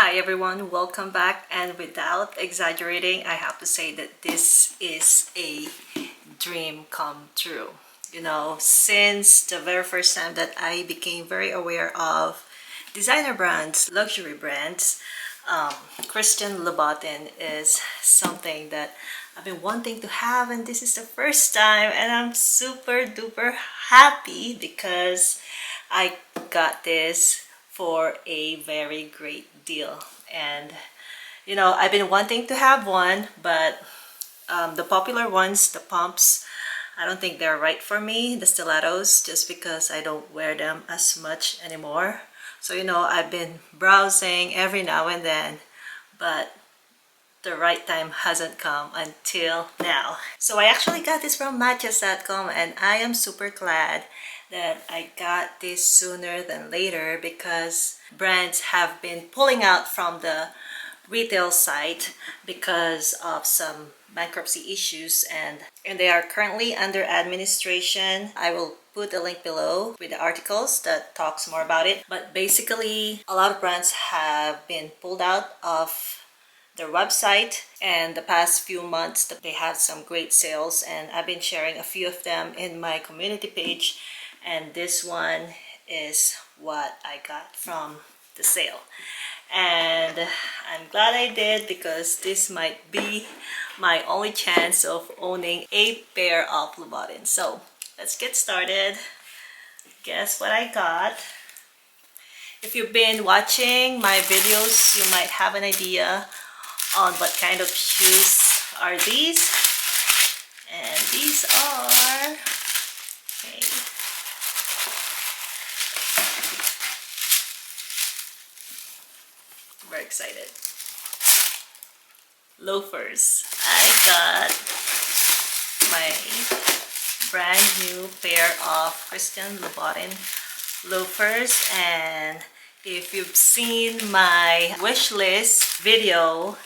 Hi everyone, welcome back, and without exaggerating, I have to say that this is a dream come true. You know, since the very first time that I became very aware of designer brands, luxury brands, Christian Louboutin is something that I've been wanting to have, and this is the first time, and I'm super duper happy because I got this for a very great deal. And you know, I've been wanting to have one, but the popular ones, the pumps, I don't think they're right for me, the stilettos, just because I don't wear them as much anymore. So you know, I've been browsing every now and then, but the right time hasn't come until now. So I actually got this from matches.com, and I am super glad that I got this sooner than later because brands have been pulling out from the retail site because of some bankruptcy issues, and they are currently under administration. I will put a link below with the articles that talks more about it. But basically, a lot of brands have been pulled out of their website, and the past few months they had some great sales, and I've been sharing a few of them in my community page, and this one is what I got from the sale. And I'm glad I did because this might be my only chance of owning a pair of Louboutin. So let's get started. Guess what I got? If you've been watching my videos, you might have an idea on what kind of shoes are these. And these are, okay, very excited, loafers. I got my brand new pair of Christian Louboutin loafers, and if you've seen my wish list video,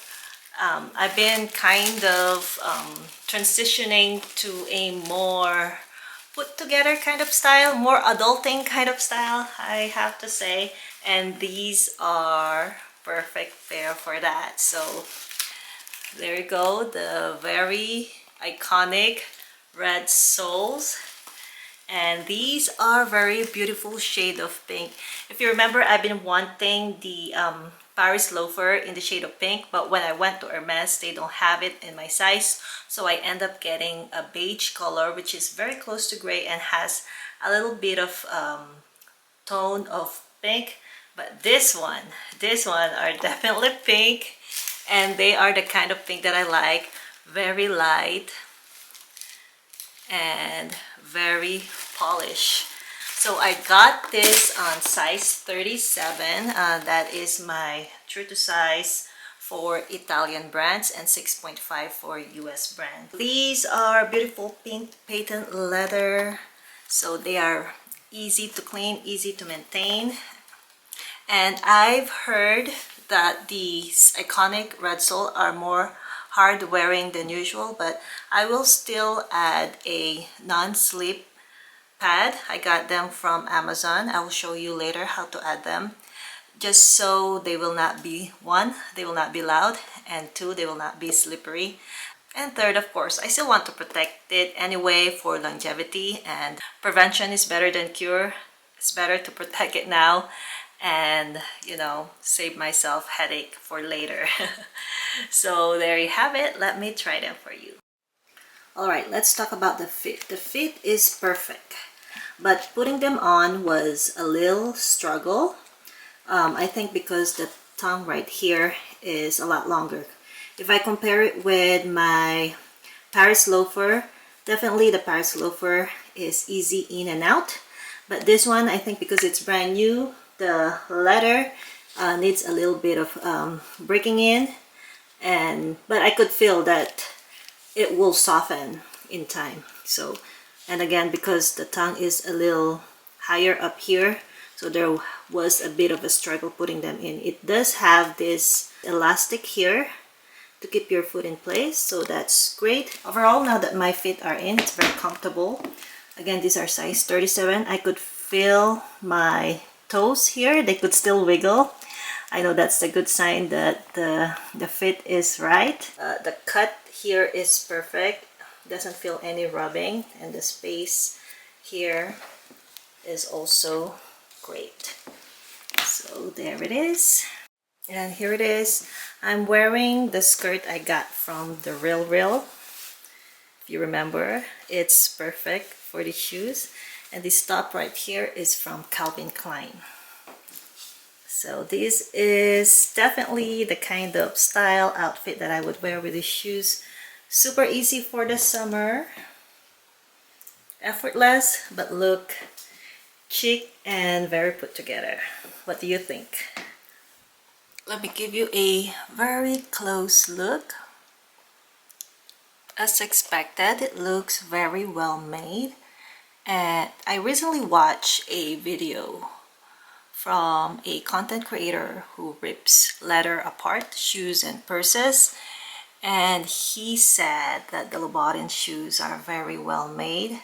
I've been kind of transitioning to a more put together kind of style, more adulting kind of style, I have to say, and these are perfect pair for that. So there you go, the very iconic red soles, and these are very beautiful shade of pink. If you remember, I've been wanting the Paris loafer in the shade of pink, but when I went to Hermes, they don't have it in my size, so I end up getting a beige color, which is very close to gray and has a little bit of tone of pink. But this one are definitely pink, and they are the kind of pink that I like, very light and very polished. So I got this on size 37. That is my true to size for Italian brands, and 6.5 for US brand. These are beautiful pink patent leather, so they are easy to clean, easy to maintain. And I've heard that these iconic red sole are more hard wearing than usual, but I will still add a non-slip pad. I got them from Amazon. I will show you later how to add them, just so they will not be, one, they will not be loud, and two, they will not be slippery, and third, of course, I still want to protect it anyway for longevity, and prevention is better than cure. It's better to protect it now and, you know, save myself headache for later. So there you have it. Let me try them for you. Alright, let's talk about the fit. The fit is perfect, but putting them on was a little struggle. I think because the tongue right here is a lot longer. If I compare it with my Paris loafer, definitely the Paris loafer is easy in and out, but this one, I think because it's brand new, the leather needs a little bit of breaking in, but I could feel that it will soften in time. So, and again, because the tongue is a little higher up here, so there was a bit of a struggle putting them in. It does have this elastic here to keep your foot in place, so that's great. Overall, now that my feet are in, it's very comfortable. Again, these are size 37. I could feel my toes here, they could still wiggle. I know that's a good sign that the fit is right. The cut here is perfect. Doesn't feel any rubbing, and the space here is also great. So there it is. And here it is. I'm wearing the skirt I got from the Real Real. If you remember, it's perfect for the shoes. And this top right here is from Calvin Klein. So this is definitely the kind of style outfit that I would wear with the shoes. Super easy for the summer. Effortless, but look chic and very put together. What do you think? Let me give you a very close look. As expected, it looks very well made. And I recently watched a video from a content creator who rips leather apart, shoes and purses. And he said that the Louboutin shoes are very well made.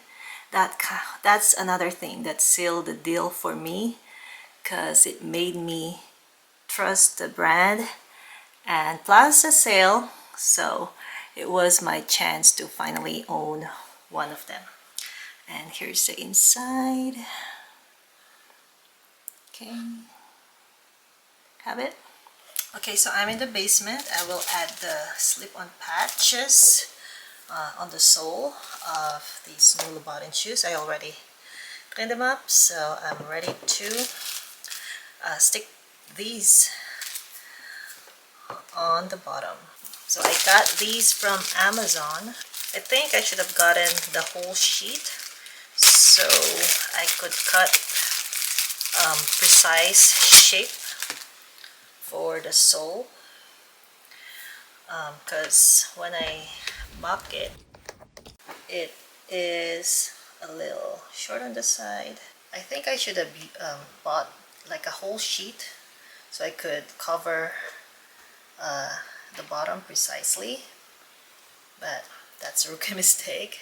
That's another thing that sealed the deal for me, because it made me trust the brand, and plus a sale, so it was my chance to finally own one of them. And here's the inside. Okay, have it. Okay, so I'm in the basement. I will add the slip-on patches on the sole of these new Louboutin shoes. I already cleaned them up, so I'm ready to stick these on the bottom. So I got these from Amazon. I think I should have gotten the whole sheet so I could cut precise shape for the sole, because when I mock it, it is a little short on the side. I think I should have bought like a whole sheet so I could cover the bottom precisely, but that's a rookie mistake.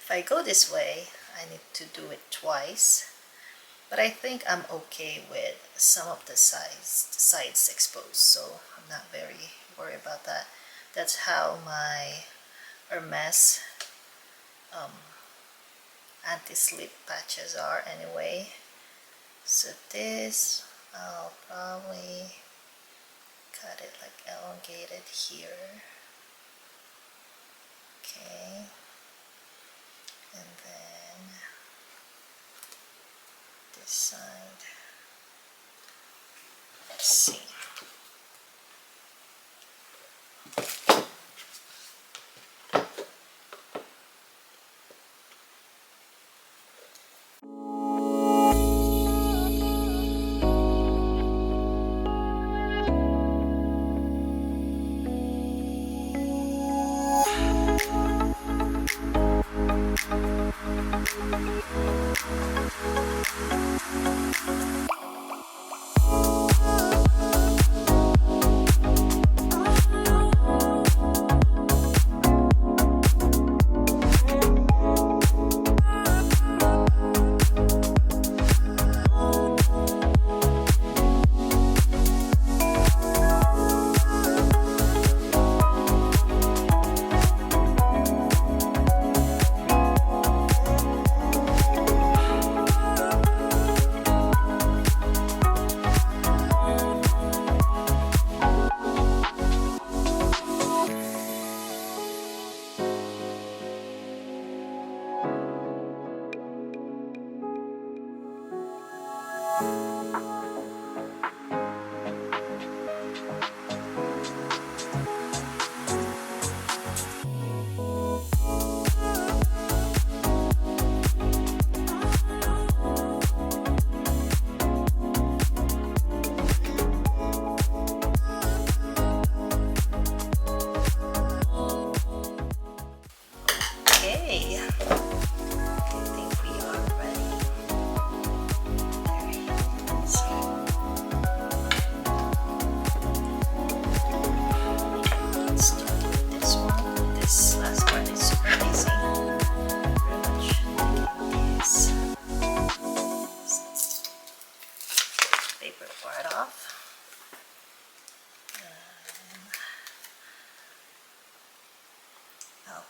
If I go this way, I need to do it twice, but I think I'm okay with some of the sides exposed, so I'm not very worried about that. That's how my Hermes anti-slip patches are anyway. So this, I'll probably cut it like elongated here. Okay, and then this side. Let's see.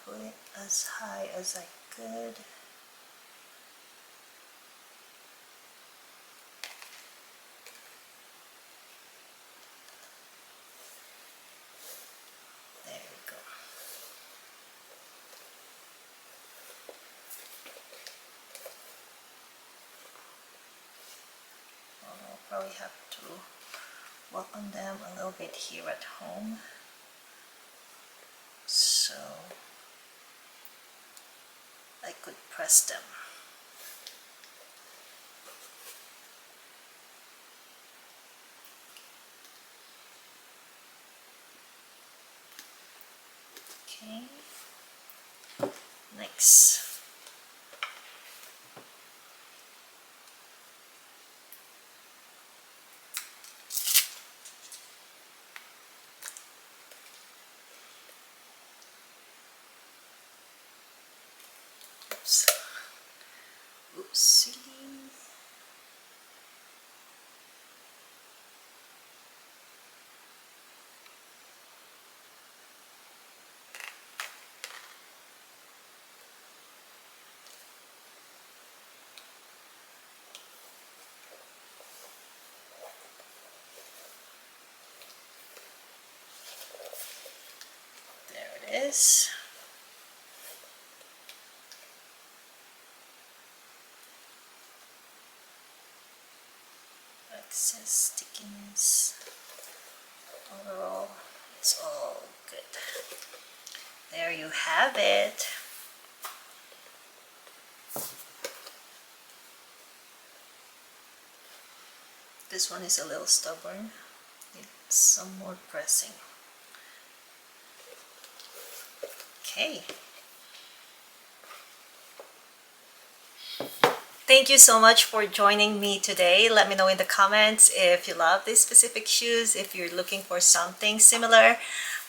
put it as high as I could. There we go. I'll probably have to work on them a little bit here at home. So I could press them. Okay, next. Oops. Oopsie. There it is. Excess stickiness. Overall, it's all good. There you have it. This one is a little stubborn. Needs some more pressing. Okay. Thank you so much for joining me today. Let me know in the comments if you love these specific shoes, if you're looking for something similar.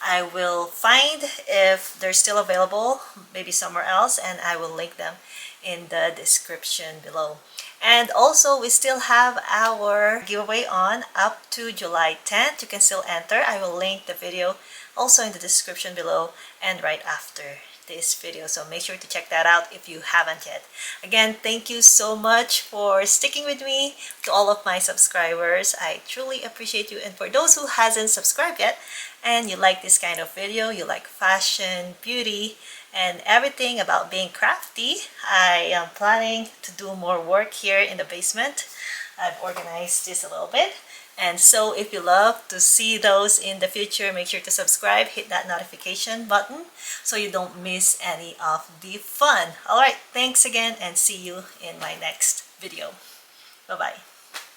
I will find if they're still available, maybe somewhere else, and I will link them in the description below. And also, we still have our giveaway on up to July 10th. You can still enter. I will link the video also in the description below and right after this video, so make sure to check that out if you haven't yet. Again, thank you so much for sticking with me. To all of my subscribers, I truly appreciate you. And for those who hasn't subscribed yet and you like this kind of video, you like fashion, beauty, and everything about being crafty, I am planning to do more work here in the basement. I've organized this a little bit. And so if you love to see those in the future, make sure to subscribe, hit that notification button so you don't miss any of the fun. Alright, thanks again and see you in my next video. Bye-bye.